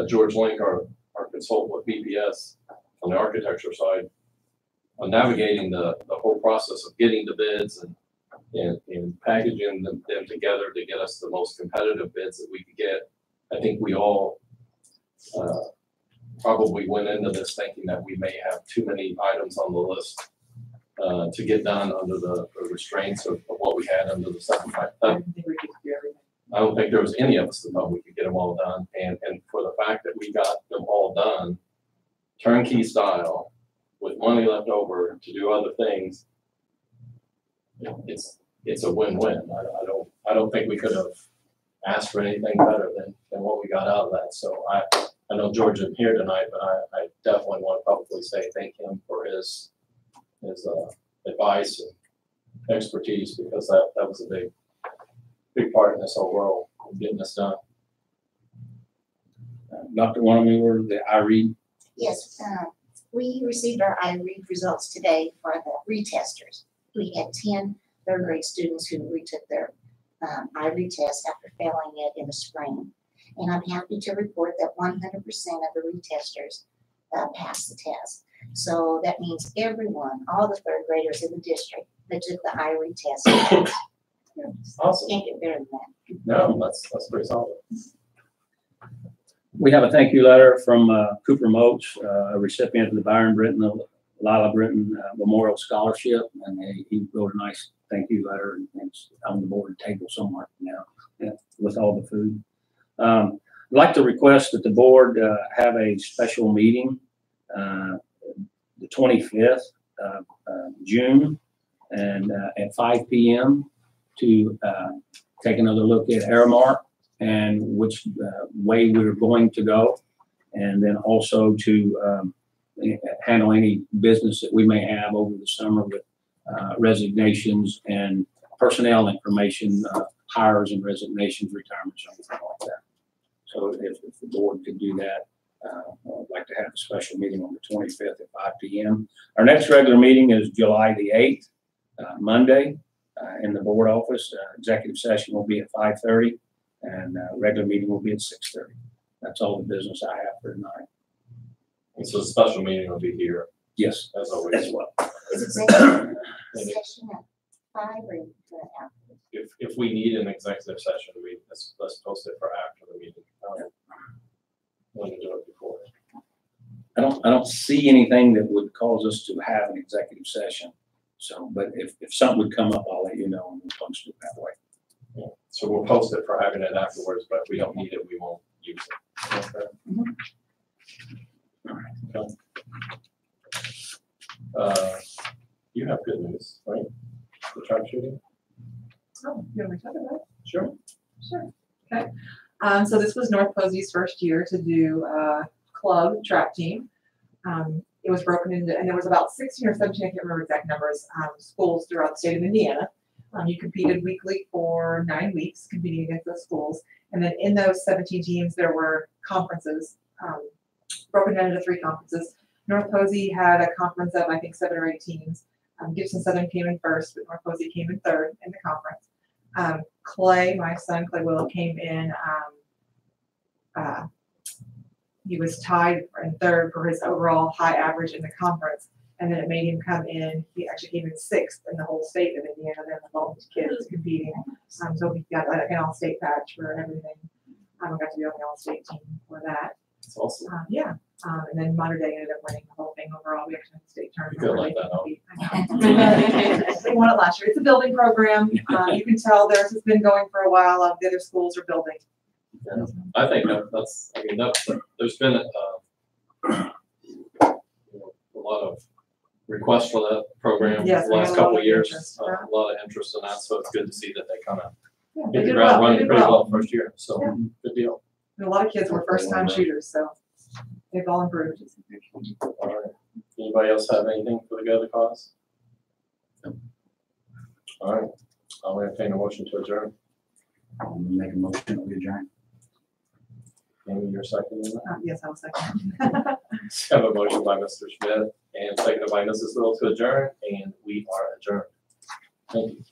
Speaker 2: George Link, our consultant with BPS on the architecture side, on navigating the whole process of getting the bids and packaging them together to get us the most competitive bids that we could get. I think we all probably went into this thinking that we may have too many items on the list to get done under the restraints of what we had under the 757. I don't think there was any of us that thought we could get them all done. And for the fact that we got them all done, turnkey style, with money left over to do other things, it's a win-win. I don't think we could have asked for anything better than what we got out of that. So I know George isn't here tonight, but I definitely want to publicly say thank him for his advice and expertise, because that was a big part in this overall getting this done.
Speaker 10: Dr. Wanamuller, the iRead.
Speaker 5: Yes, we received our iRead results today for the retesters. We had 10 third grade students who retook their iRead test after failing it in the spring. And I'm happy to report that 100% of the retesters passed the test. So that means everyone, all the third graders in the district that took the iRead test.
Speaker 2: Awesome.
Speaker 5: Can't get better than that.
Speaker 2: No, that's pretty solid.
Speaker 10: We have a thank you letter from Cooper Moats, a recipient of the Byron Britton, Lila Britton Memorial Scholarship, and he wrote a nice thank you letter, and it's on the board table somewhere now with all the food. I'd like to request that the board have a special meeting the 25th of June, and at 5 p.m. to take another look at Aramark and which way we're going to go, and then also to handle any business that we may have over the summer with resignations and personnel information, hires and resignations, retirements, something like that. So if the board could do that, I'd like to have a special meeting on the 25th at 5 p.m. Our next regular meeting is July the 8th, Monday, in the board office. Executive session will be at 5:30, and regular meeting will be at 6:30. That's all the business I have for tonight.
Speaker 2: And so the special meeting will be here
Speaker 10: Yes,
Speaker 2: as always.
Speaker 10: as well.
Speaker 5: Is executive session at 5 or after?
Speaker 2: If we need an executive session, let's post it for after the meeting. Want to do it before.
Speaker 10: I don't see anything that would cause us to have an executive session. So, but if something would come up, I'll let you know and we'll post it that way.
Speaker 2: Yeah. So we'll post it for having it afterwards, but if we don't need it, we won't use it. Okay. Okay. You have good news, right? The trap shooting?
Speaker 11: Oh, you want me to talk about it?
Speaker 2: Sure.
Speaker 11: Sure. Okay. So this was North Posey's first year to do a club trap team. It was broken into, and there was about 16 or 17, I can't remember exact numbers, schools throughout the state of Indiana. You competed weekly for 9 weeks, competing against those schools. And then in those 17 teams, there were conferences, broken down into 3 conferences. North Posey had a conference of, I think, 7 or 8 teams. Gibson Southern came in first, but North Posey came in third in the conference. Clay, my son, Clay Willow, came in, he was tied in third for his overall high average in the conference. And then it made him come in, he actually came in 6th in the whole state of Indiana, then with all his kids competing. So he got like an all-state patch for everything. I got to be on the all-state team for that.
Speaker 2: That's awesome.
Speaker 11: Yeah. And then Mater Dei ended up winning the whole thing overall. We actually had the state tournament.
Speaker 2: You could
Speaker 11: where
Speaker 2: let
Speaker 11: they
Speaker 2: that
Speaker 11: compete. They won it last year. It's a building program. You can tell theirs has been going for a while. The other schools are building.
Speaker 2: Yeah. I think that's, I mean, there's been a lot of requests for that program
Speaker 11: Yes,
Speaker 2: the last
Speaker 11: we had a
Speaker 2: couple
Speaker 11: lot
Speaker 2: of
Speaker 11: of
Speaker 2: years.
Speaker 11: interest,
Speaker 2: A lot of interest in that, so it's good to see that they kind of
Speaker 11: Yeah,
Speaker 2: hit
Speaker 11: they
Speaker 2: the
Speaker 11: did
Speaker 2: ground
Speaker 11: well. They
Speaker 2: running
Speaker 11: did
Speaker 2: pretty
Speaker 11: well.
Speaker 2: well first year. So
Speaker 11: Yeah.
Speaker 2: good deal.
Speaker 11: And a lot of kids were first-time shooters, so they've all improved.
Speaker 2: All right. Anybody else have anything for the good of the cause? All right. I'll entertain a motion to adjourn.
Speaker 9: I'll make a motion that we adjourn.
Speaker 2: Amy, you're seconding that?
Speaker 11: Yes, I'll second.
Speaker 2: Have a motion by Mr. Schmidt and seconded by Mrs. Little to adjourn, and we are adjourned. Thank you.